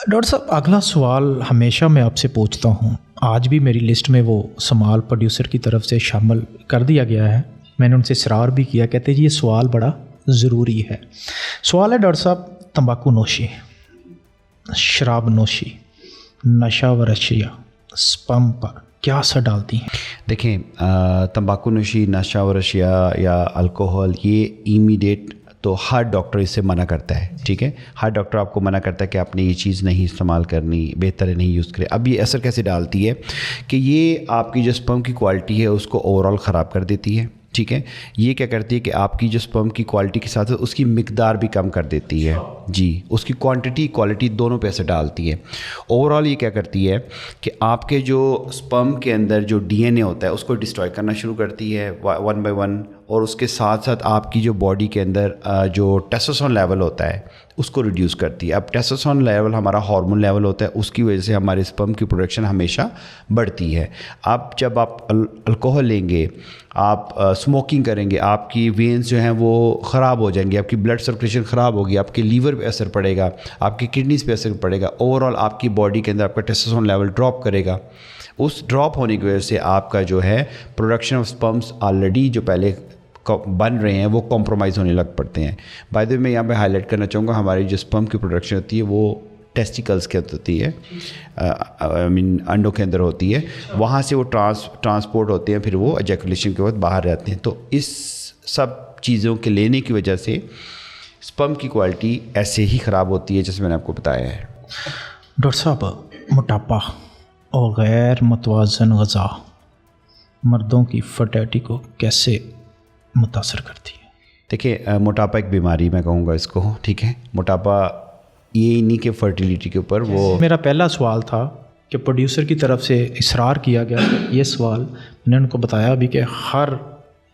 Doctor صاحب اگلا سوال ہمیشہ میں آپ سے پوچھتا ہوں، آج بھی میری لسٹ میں وہ سوال پروڈیوسر کی طرف سے شامل کر دیا گیا ہے، میں نے ان سے اصرار بھی کیا، کہتے جی یہ سوال بڑا ضروری ہے۔ سوال ہے ڈاکٹر صاحب، تمباکو نوشی، شراب نوشی، نشہ و اشیا سپم پر کیا اثر ڈالتی ہیں؟ دیکھیں، تمباکو نوشی، نشہ و اشیا یا الکوہل، یہ ایمیڈیٹ تو ہر ڈاکٹر اس سے منع کرتا ہے، ٹھیک ہے، ہر ڈاکٹر آپ کو منع کرتا ہے کہ آپ نے یہ چیز نہیں استعمال کرنی، بہتر ہے نہیں یوز کرے۔ اب یہ اثر کیسے ڈالتی ہے کہ یہ آپ کی جو سپرم کی کوالٹی ہے اس کو اوور آل خراب کر دیتی ہے، ٹھیک ہے۔ یہ کیا کرتی ہے کہ آپ کی جو سپرم کی کوالٹی کے ساتھ اس کی مقدار بھی کم کر دیتی ہے، جی، اس کی کوانٹٹی کوالٹی دونوں پہ اثر ڈالتی ہے۔ اوور آل یہ کیا کرتی ہے کہ آپ کے جو سپرم کے اندر جو ڈی این اے ہوتا ہے اس کو ڈسٹروائے کرنا شروع کرتی ہے ون بائی ون، اور اس کے ساتھ ساتھ آپ کی جو باڈی کے اندر جو ٹیسٹوسٹیرون لیول ہوتا ہے اس کو ریڈیوس کرتی ہے۔ اب ٹیسٹوسٹیرون لیول ہمارا ہارمون لیول ہوتا ہے، اس کی وجہ سے ہمارے سپرم کی پروڈکشن ہمیشہ بڑھتی ہے۔ اب جب آپ الکوہل لیں گے، آپ اسموکنگ کریں گے، آپ کی وینز جو ہیں وہ خراب ہو جائیں گی، آپ کی بلڈ سرکولیشن خراب ہوگی، آپ کے لیور پہ اثر پڑے گا، آپ کی کڈنیز پہ اثر پڑے گا، اوور آل آپ کی باڈی کے اندر آپ کا ٹیسٹوسٹیرون لیول ڈراپ کرے گا۔ اس ڈراپ ہونے کی وجہ سے آپ کا جو ہے پروڈکشن آف سپرمس آلریڈی جو پہلے بن رہے ہیں وہ کمپرومائز ہونے لگ پڑتے ہیں۔ بائی دی وے میں یہاں پہ ہائی لائٹ کرنا چاہوں گا، ہماری جو سپرم کی پروڈکشن ہوتی ہے وہ ٹیسٹیکلز کے اندر ہوتی ہے، انڈوں کے اندر ہوتی ہے، وہاں سے وہ ٹرانسپورٹ ہوتے ہیں، پھر وہ ایجیکولیشن کے وقت باہر رہتے ہیں۔ تو اس سب چیزوں کے لینے کی وجہ سے سپرم کی کوالٹی ایسے ہی خراب ہوتی ہے جیسے میں نے آپ کو بتایا ہے۔ ڈاکٹر صاحب، موٹاپا اور غیر متوازن غذا مردوں کی فرٹیلٹی کو کیسے متاثر کرتی ہے؟ دیکھیں، موٹاپا ایک بیماری میں کہوں گا اس کو، ٹھیک ہے۔ موٹاپا یہ نہیں کہ فرٹیلیٹی کے اوپر وہ، میرا پہلا سوال تھا کہ پروڈیوسر کی طرف سے اصرار کیا گیا کہ یہ سوال میں نے ان کو بتایا بھی کہ ہر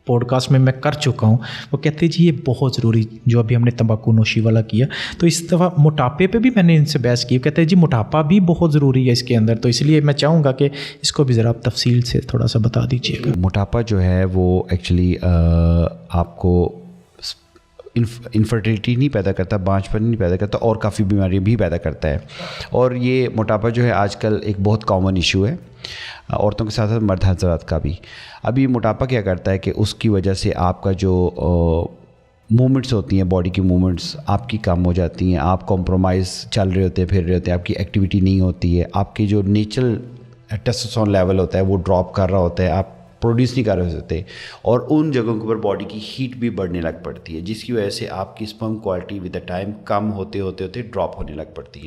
پوڈ کاسٹ میں کر چکا ہوں، وہ کہتے جی یہ بہت ضروری، جو ابھی ہم نے تمباکو نوشی والا کیا، تو اس دفعہ موٹاپے پہ بھی میں نے ان سے بحث کی، کہتے ہیں جی موٹاپا بھی بہت ضروری ہے اس کے اندر، تو اس لیے میں چاہوں گا کہ اس کو بھی ذرا آپ تفصیل سے تھوڑا سا بتا دیجیے گا۔ موٹاپا جو ہے وہ ایکچولی آپ کو انفرٹیلٹی نہیں پیدا کرتا، بانجھپن نہیں پیدا کرتا، اور کافی بیماریاں بھی پیدا کرتا ہے۔ اور یہ موٹاپا جو ہے آج کل ایک بہت کامن ایشو ہے، عورتوں کے ساتھ ساتھ مرد حضرات کا بھی۔ اب یہ موٹاپا کیا کرتا ہے کہ اس کی وجہ سے آپ کا جو موومنٹس ہوتی ہیں، باڈی کی موومنٹس آپ کی کم ہو جاتی ہیں، آپ کمپرومائز چل رہے ہوتے ہیں، پھر رہے ہوتے ہیں، آپ کی ایکٹیویٹی نہیں ہوتی ہے، آپ کی جو نیچرل ٹیسٹوسٹیرون لیول ہوتا ہے وہ ڈراپ کر رہا ہوتا ہے، آپ پروڈیوس نہیں کر رہے ہوتے، اور ان جگہوں کے اوپر باڈی کی ہیٹ بھی بڑھنے لگ پڑتی ہے، جس کی وجہ سے آپ کی sperm quality with the time کم ہوتے ہوتے ڈراپ ہونے لگ پڑتی ہے۔